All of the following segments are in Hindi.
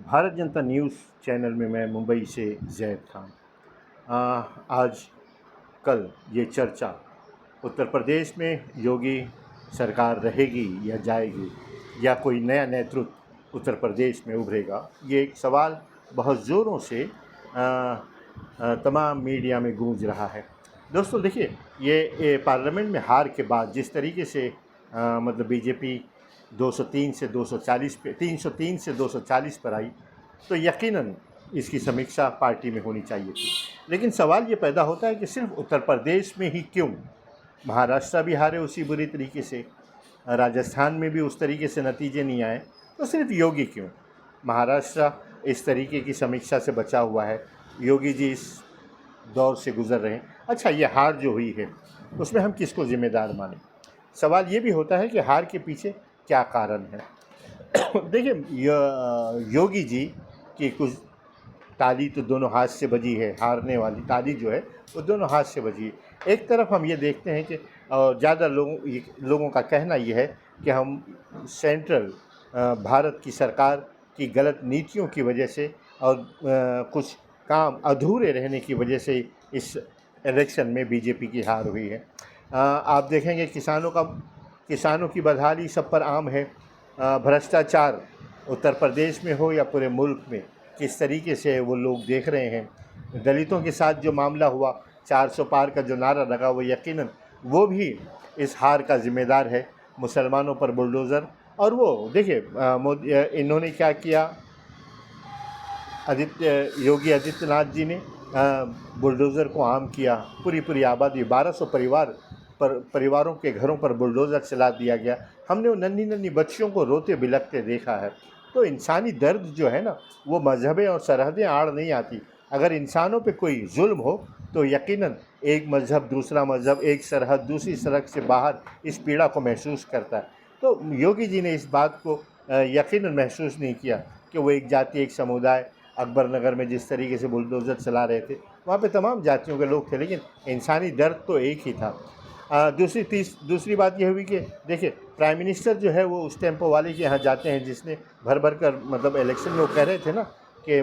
भारत जनता न्यूज़ चैनल में मैं मुंबई से जैद खान। आज कल ये चर्चा उत्तर प्रदेश में योगी सरकार रहेगी या जाएगी या कोई नया नेतृत्व उत्तर प्रदेश में उभरेगा, ये एक सवाल बहुत ज़ोरों से तमाम मीडिया में गूंज रहा है। दोस्तों देखिए, ये पार्लियामेंट में हार के बाद जिस तरीके से मतलब बीजेपी 203 से 240 पे 303 से 240 पर आई, तो यकीनन इसकी समीक्षा पार्टी में होनी चाहिए थी। लेकिन सवाल ये पैदा होता है कि सिर्फ उत्तर प्रदेश में ही क्यों? महाराष्ट्र भी हारे उसी बुरी तरीके से, राजस्थान में भी उस तरीके से नतीजे नहीं आए, तो सिर्फ योगी क्यों? महाराष्ट्र इस तरीके की समीक्षा से बचा हुआ है, योगी जी इस दौर से गुजर रहे हैं। अच्छा, ये हार जो हुई है उसमें हम किसको जिम्मेदार मानें? सवाल ये भी होता है कि हार के पीछे क्या कारण है। देखिए, योगी जी की कुछ ताली तो दोनों हाथ से बजी है, हारने वाली ताली जो है वो दोनों हाथ से बजी है। एक तरफ हम ये देखते हैं कि ज़्यादा लोगों का कहना ये है कि हम सेंट्रल भारत की सरकार की गलत नीतियों की वजह से और कुछ काम अधूरे रहने की वजह से इस इलेक्शन में बीजेपी की हार हुई है। आप देखेंगे किसानों की बदहाली सब पर आम है। भ्रष्टाचार उत्तर प्रदेश में हो या पूरे मुल्क में, किस तरीके से वो लोग देख रहे हैं। दलितों के साथ जो मामला हुआ, 400 पार का जो नारा लगा, वो यकीनन वो भी इस हार का जिम्मेदार है। मुसलमानों पर बुलडोज़र, और वो देखिए इन्होंने क्या किया, योगी आदित्यनाथ जी ने बुलडोज़र को आम किया। पूरी आबादी 1200 परिवारों के घरों पर बुलडोज़र चला दिया गया। हमने वो नन्ही बच्चियों को रोते बिलखते देखा है। तो इंसानी दर्द जो है ना, वो मजहबें और सरहदें आड़ नहीं आती। अगर इंसानों पे कोई जुल्म हो तो यकीनन एक मज़हब दूसरा मज़हब, एक सरहद दूसरी सरहद से बाहर इस पीड़ा को महसूस करता है। तो योगी जी ने इस बात को यकीनन महसूस नहीं किया कि वो एक जाति, एक समुदाय, अकबर नगर में जिस तरीके से बुलडोज़र चला रहे थे, वहाँ पे तमाम जातियों के लोग थे, लेकिन इंसानी दर्द तो एक ही था। दूसरी बात यह हुई कि देखिए, प्राइम मिनिस्टर जो है वो उस टेम्पो वाले के यहाँ जाते हैं जिसने भर कर, मतलब इलेक्शन में वो कह रहे थे ना कि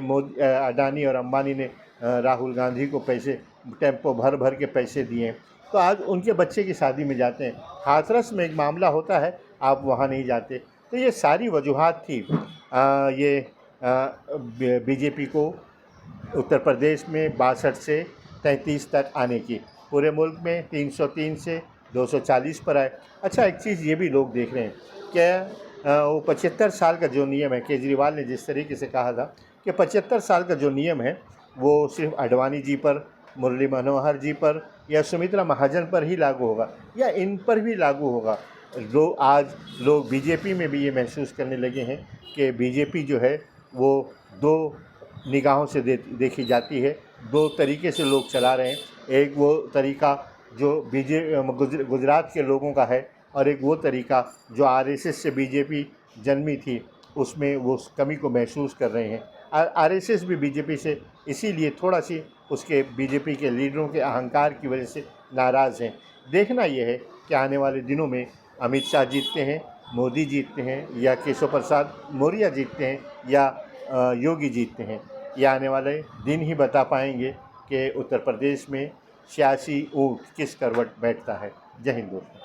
अडानी और अंबानी ने राहुल गांधी को पैसे, टेम्पो भर के पैसे दिए। तो आज उनके बच्चे की शादी में जाते हैं। हाथरस में एक मामला होता है, आप वहाँ नहीं जाते। तो ये सारी वजूहात थी बीजेपी को उत्तर प्रदेश में 62 से 33 तक आने की। पूरे मुल्क में 303 से 240 पर आए। अच्छा, एक चीज़ ये भी लोग देख रहे हैं, क्या वो 75 साल का जो नियम है, केजरीवाल ने जिस तरीके से कहा था कि 75 साल का जो नियम है वो सिर्फ अडवाणी जी पर, मुरली मनोहर जी पर या सुमित्रा महाजन पर ही लागू होगा, या इन पर भी लागू होगा। आज लोग बीजेपी में भी ये महसूस करने लगे हैं कि बीजेपी जो है वो दो निगाहों से देखी जाती है। दो तरीके से लोग चला रहे हैं। एक वो तरीका जो गुजरात के लोगों का है, और एक वो तरीका जो आरएसएस से बीजेपी जन्मी थी, उसमें वो उस कमी को महसूस कर रहे हैं। आरएसएस भी बीजेपी से इसीलिए थोड़ा सी उसके बीजेपी के लीडरों के अहंकार की वजह से नाराज़ हैं। देखना यह है कि आने वाले दिनों में अमित शाह जीतते हैं, मोदी जीतते हैं, या केशव प्रसाद मौर्य जीतते हैं, या योगी जीतते हैं। ये आने वाले दिन ही बता पाएंगे कि उत्तर प्रदेश में सियासी ऊँट किस करवट बैठता है। जय हिंद दोस्तों।